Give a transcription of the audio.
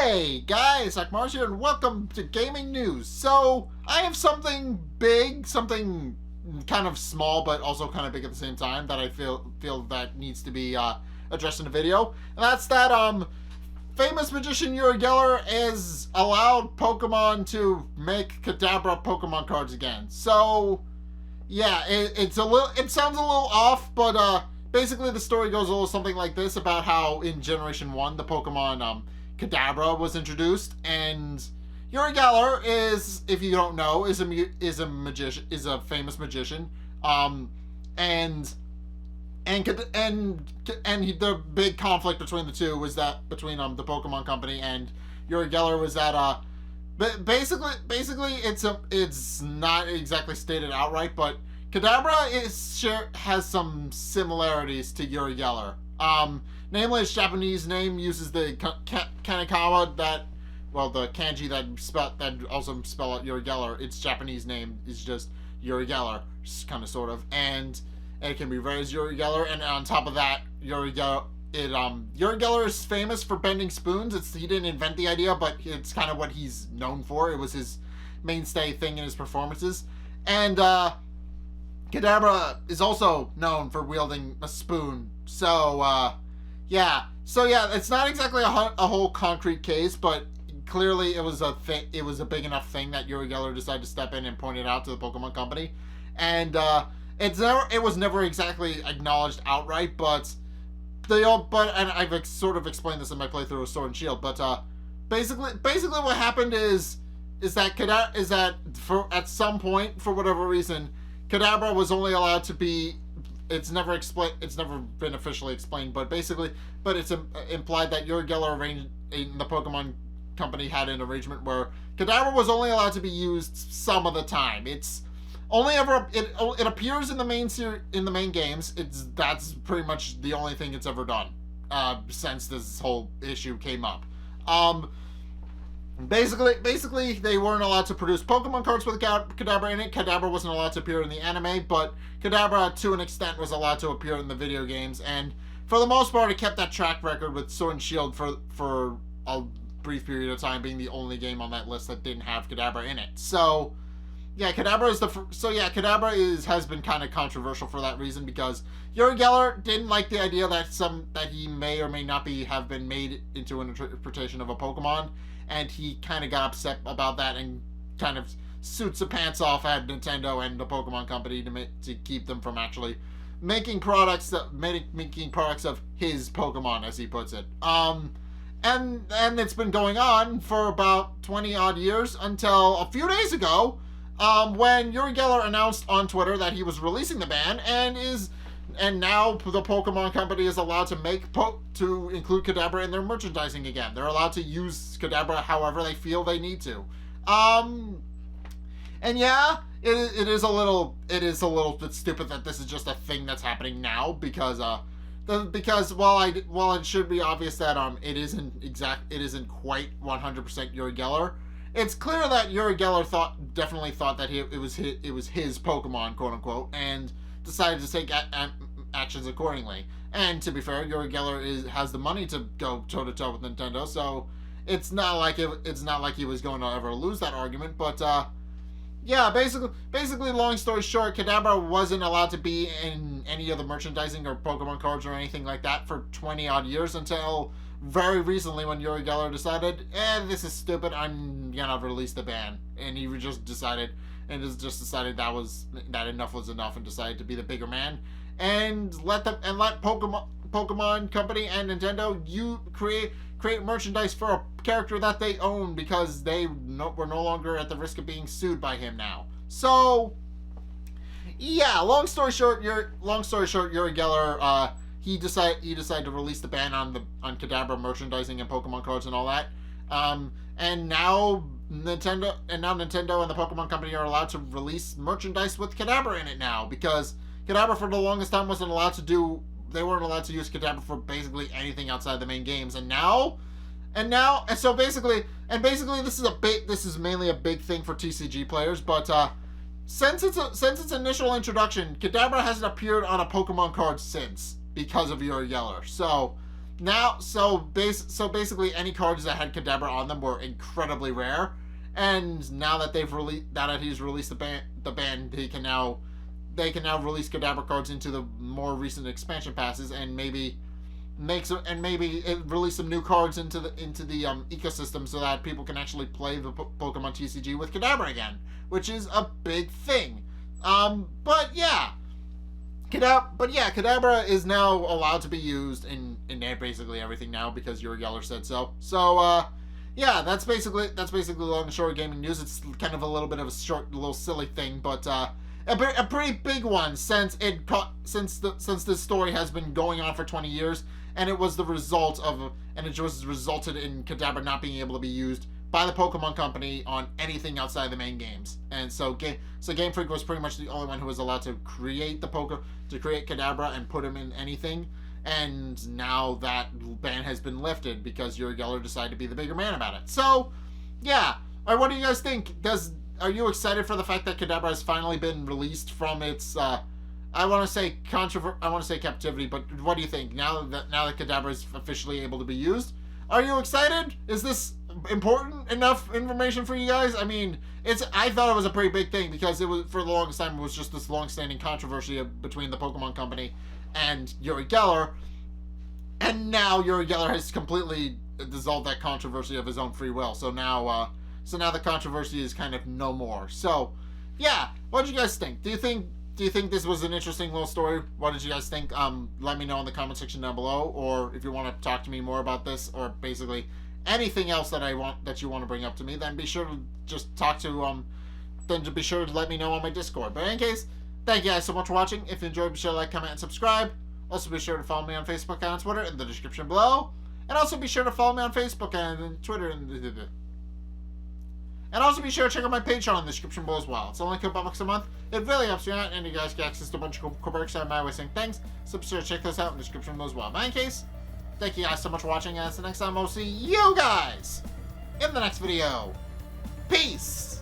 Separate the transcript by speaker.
Speaker 1: Hey guys, Zack here, and welcome to Gaming News. So, I have something big, something kind of small, but also kind of big at the same time that I feel that needs to be addressed in the video. And that's that famous magician Uri Geller has allowed Pokemon to make Kadabra Pokemon cards again. So, yeah, it sounds a little off, but basically the story goes a little something like this about how in Generation 1 the Pokemon Kadabra was introduced, and Uri Geller is, if you don't know, is a famous magician, and the big conflict between the two was that between the Pokemon Company and Uri Geller was that basically it's not exactly stated outright, but Kadabra has some similarities to Uri Geller. Namely, its Japanese name uses the kanekawa the kanji that also spell out Uri Geller. Its Japanese name is just Uri Geller, kind of, sort of, and it can be read as Uri Geller. And on top of that, Uri Geller is famous for bending spoons. He didn't invent the idea, but it's kind of what he's known for. It was his mainstay thing in his performances. And Kadabra is also known for wielding a spoon. So it's not exactly a whole concrete case, but clearly it was a big enough thing that Uri Geller decided to step in and point it out to the Pokemon Company. And it was never exactly acknowledged outright, but I've sort of explained this in my playthrough of Sword and Shield, but basically what happened is that at some point, for whatever reason, Kadabra was only allowed to be. It's never been officially explained, but it's implied that Uri Geller the Pokemon Company had an arrangement where Kadabra was only allowed to be used some of the time. It's only ever it appears in the main games. That's pretty much the only thing it's ever done since this whole issue came up. Basically, they weren't allowed to produce Pokemon cards with Kadabra in it. Kadabra wasn't allowed to appear in the anime, but Kadabra, to an extent, was allowed to appear in the video games. And for the most part, it kept that track record with Sword and Shield for a brief period of time, being the only game on that list that didn't have Kadabra in it. So, yeah, Kadabra has been kind of controversial for that reason, because Uri Geller didn't like the idea that he may or may not have been made into an interpretation of a Pokemon. And he kind of got upset about that and kind of suits the pants off at Nintendo and the Pokemon Company to keep them from actually making products of his Pokemon, as he puts it. And it's been going on for about 20 odd years until a few days ago, when Uri Geller announced on Twitter that he was releasing the ban and now the Pokemon Company is allowed to to include Kadabra in their merchandising again. They're allowed to use Kadabra however they feel they need to. And yeah, it is a little bit stupid that this is just a thing that's happening now, because while it should be obvious that it isn't quite 100% Uri Geller, it's clear that Uri Geller definitely thought that it was his Pokemon, quote unquote, and decided to take actions accordingly. And to be fair, Uri Geller has the money to go toe to toe with Nintendo, so it's not like he was going to ever lose that argument. But yeah, basically, long story short, Kadabra wasn't allowed to be in any of the merchandising or Pokemon cards or anything like that for 20 odd years, until very recently when Uri Geller decided, this is stupid, I'm gonna release the ban. And he just decided that enough was enough, and decided to be the bigger man and let Pokemon Company and Nintendo create merchandise for a character that they own, because they were no longer at the risk of being sued by him now. So yeah, long story short, Uri Geller he decided to release the ban on Kadabra merchandising and Pokemon cards and all that. And now Nintendo and the Pokemon Company are allowed to release merchandise with Kadabra in it now, because Kadabra for the longest time they weren't allowed to use Kadabra for basically anything outside the main games, so basically this is mainly a big thing for TCG players, but since its initial introduction, Kadabra hasn't appeared on a Pokemon card since, because of Uri Geller. So now, so basically any cards that had Kadabra on them were incredibly rare, and now that he's released the ban, they can now release Kadabra cards into the more recent expansion passes, and maybe release some new cards into the ecosystem so that people can actually play the Pokemon TCG with Kadabra again, which is a big thing. But yeah, Kadabra is now allowed to be used in basically everything now because Uri Geller said so. So yeah, that's basically long and short gaming news. It's kind of a little bit of a short, little silly thing, but a pretty big one since this story has been going on for 20 years, and it was resulted in Kadabra not being able to be used by the Pokemon Company on anything outside the main games. And so Game Freak was pretty much the only one who was allowed to create Kadabra and put him in anything. And now that ban has been lifted because Uri Geller decided to be the bigger man about it. So, yeah. What do you guys think? Are you excited for the fact that Kadabra has finally been released from its I want to say captivity, but what do you think now that Kadabra is officially able to be used? Are you excited? Is this important enough information for you guys? I mean, I thought it was a pretty big thing because it was, for the longest time, it was just this long-standing controversy between the Pokemon Company and Uri Geller, and now Uri Geller has completely dissolved that controversy of his own free will. So now the controversy is kind of no more. So, yeah, what did you guys think? Do you think this was an interesting little story? What did you guys think? Let me know in the comment section down below, or if you want to talk to me more about this, or basically anything else that you want to bring up to me, then be sure to just talk to be sure to let me know on my Discord. But in any case, thank you guys so much for watching. If you enjoyed, be sure to like, comment, and subscribe. Also, be sure to follow me on Facebook and on Twitter in the description below. And also be sure to follow me on Facebook and Twitter and also be sure to check out my Patreon in the description below as well. It's only $2 a month. It really helps me out, and you guys get access to a bunch of cool perks and my way saying thanks. So be sure to check those out in the description below as well. In any case, thank you guys so much for watching, and until next time, I'll see you guys in the next video. Peace!